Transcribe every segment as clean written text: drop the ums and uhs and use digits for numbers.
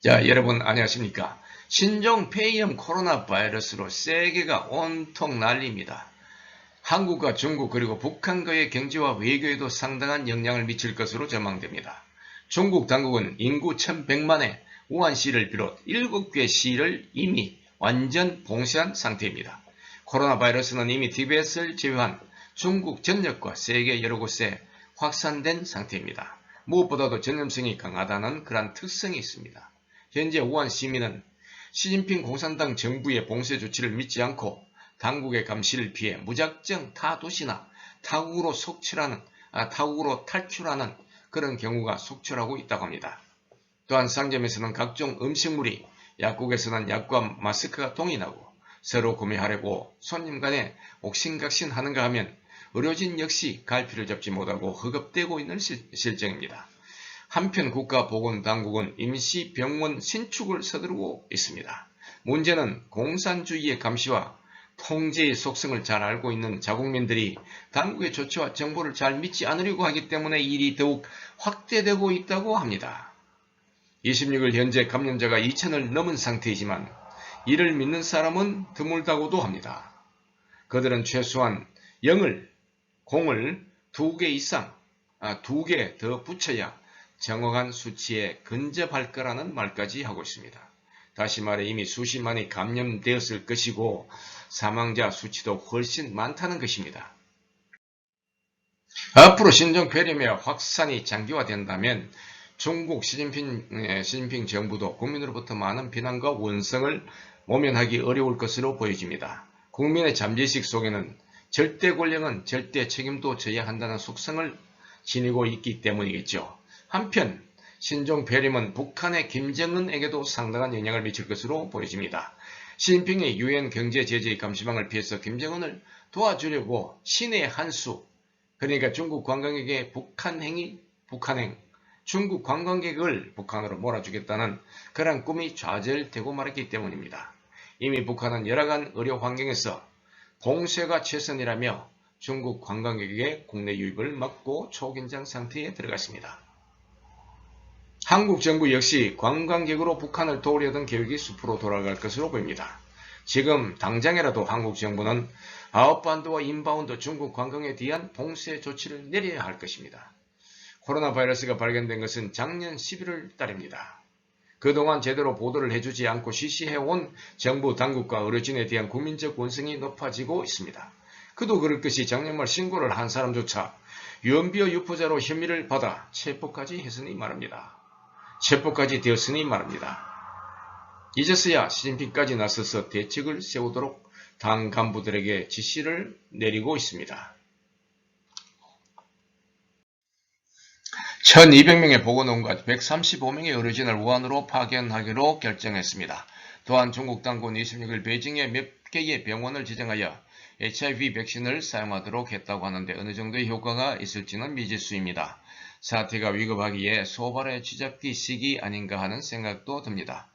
자, 여러분 안녕하십니까? 신종 폐렴 코로나 바이러스로 세계가 온통 난립니다. 한국과 중국 그리고 북한과의 경제와 외교에도 상당한 영향을 미칠 것으로 전망됩니다. 중국 당국은 인구 1100만의 우한시를 비롯 7개 시를 이미 완전 봉쇄한 상태입니다. 코로나 바이러스는 이미 티베트를 제외한 중국 전역과 세계 여러 곳에 확산된 상태입니다. 무엇보다도 전염성이 강하다는 그런 특성이 있습니다. 현재 우한 시민은 시진핑 공산당 정부의 봉쇄 조치를 믿지 않고 당국의 감시를 피해 무작정 타 도시나 타국으로 탈출하는 그런 경우가 속출하고 있다고 합니다. 또한 상점에서는 각종 음식물이, 약국에서는 약과 마스크가 동일하고 서로 구매하려고 손님 간에 옥신각신하는가 하면 의료진 역시 갈피를 잡지 못하고 허겁대고 있는 실정입니다. 한편 국가보건당국은 임시병원 신축을 서두르고 있습니다. 문제는 공산주의의 감시와 통제의 속성을 잘 알고 있는 자국민들이 당국의 조치와 정보를 잘 믿지 않으려고 하기 때문에 일이 더욱 확대되고 있다고 합니다. 26일 현재 감염자가 2천을 넘은 상태이지만 이를 믿는 사람은 드물다고도 합니다. 그들은 최소한 0을, 0을 2개 이상, 2개 더 붙여야 정확한 수치에 근접할 거라는 말까지 하고 있습니다. 다시 말해 이미 수십만이 감염되었을 것이고 사망자 수치도 훨씬 많다는 것입니다. 앞으로 신종 폐렴의 확산이 장기화된다면 중국 시진핑 정부도 국민으로부터 많은 비난과 원성을 모면하기 어려울 것으로 보여집니다. 국민의 잠재의식 속에는 절대 권력은 절대 책임도 져야 한다는 속성을 지니고 있기 때문이겠죠. 한편 신종 폐렴은 북한의 김정은에게도 상당한 영향을 미칠 것으로 보여집니다. 시진핑의 유엔 경제 제재의 감시망을 피해서 김정은을 도와주려고 신의 한수, 그러니까 중국 관광객의 북한행, 중국 관광객을 북한으로 몰아주겠다는 그런 꿈이 좌절되고 말았기 때문입니다. 이미 북한은 열악한 의료 환경에서 봉쇄가 최선이라며 중국 관광객의 국내 유입을 막고 초긴장 상태에 들어갔습니다. 한국 정부 역시 관광객으로 북한을 도우려던 계획이 숲으로 돌아갈 것으로 보입니다. 지금 당장이라도 한국 정부는 아웃바운드와 인바운드 중국 관광에 대한 봉쇄 조치를 내려야 할 것입니다. 코로나 바이러스가 발견된 것은 작년 11월 달입니다. 그동안 제대로 보도를 해주지 않고 시시해온 정부 당국과 의료진에 대한 국민적 원성이 높아지고 있습니다. 그도 그럴 것이 작년 말 신고를 한 사람조차 유언비어 유포자로 혐의를 받아 체포까지 되었으니 말입니다. 이제서야 시진핑까지 나서서 대책을 세우도록 당 간부들에게 지시를 내리고 있습니다. 1200명의 보건원과 135명의 의료진을 우한으로 파견하기로 결정했습니다. 또한 중국 당국은 26일 베이징에 몇 개의 병원을 지정하여 HIV 백신을 사용하도록 했다고 하는데 어느 정도의 효과가 있을지는 미지수입니다. 사태가 위급하기에 소발의 쥐잡기 시기 아닌가 하는 생각도 듭니다.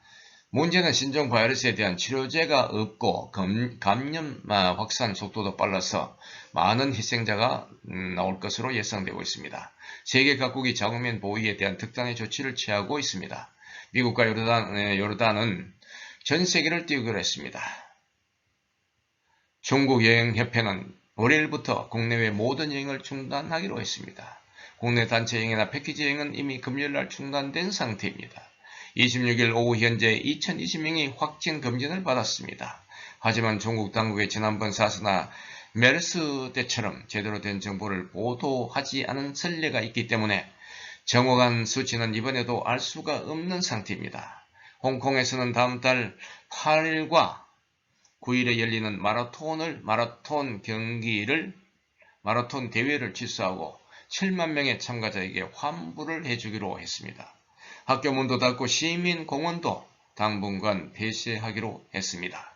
문제는 신종 바이러스에 대한 치료제가 없고 감염 확산 속도도 빨라서 많은 희생자가 나올 것으로 예상되고 있습니다. 세계 각국이 자국민 보호에 대한 특단의 조치를 취하고 있습니다. 미국과 요르단은 전 세계를 띄우기로 했습니다. 중국 여행협회는 월요일부터 국내외 모든 여행을 중단하기로 했습니다. 국내 단체 여행이나 패키지 여행은 이미 금요일날 중단된 상태입니다. 26일 오후 현재 2020명이 확진 검진을 받았습니다. 하지만 중국 당국의 지난번 사스나 메르스 때처럼 제대로 된 정보를 보도하지 않은 선례가 있기 때문에 정확한 수치는 이번에도 알 수가 없는 상태입니다. 홍콩에서는 다음 달 8일과 9일에 열리는 마라톤 대회를 취소하고 7만 명의 참가자에게 환불을 해주기로 했습니다. 학교 문도 닫고 시민 공원도 당분간 폐쇄하기로 했습니다.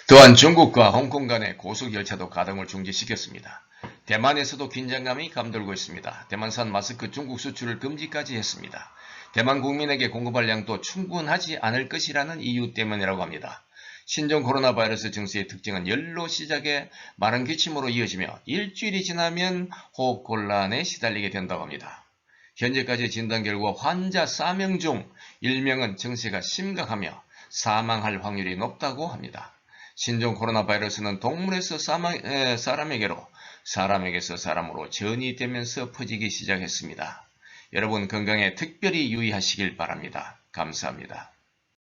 또한 중국과 홍콩 간의 고속열차도 가동을 중지시켰습니다. 대만에서도 긴장감이 감돌고 있습니다. 대만산 마스크 중국 수출을 금지까지 했습니다. 대만 국민에게 공급할 양도 충분하지 않을 것이라는 이유 때문이라고 합니다. 신종 코로나 바이러스 증세의 특징은 열로 시작해 마른 기침으로 이어지며 일주일이 지나면 호흡곤란에 시달리게 된다고 합니다. 현재까지 진단 결과 환자 4명 중 1명은 증세가 심각하며 사망할 확률이 높다고 합니다. 신종 코로나 바이러스는 동물에서 사람에게로, 사람에게서 사람으로 전이되면서 퍼지기 시작했습니다. 여러분 건강에 특별히 유의하시길 바랍니다. 감사합니다.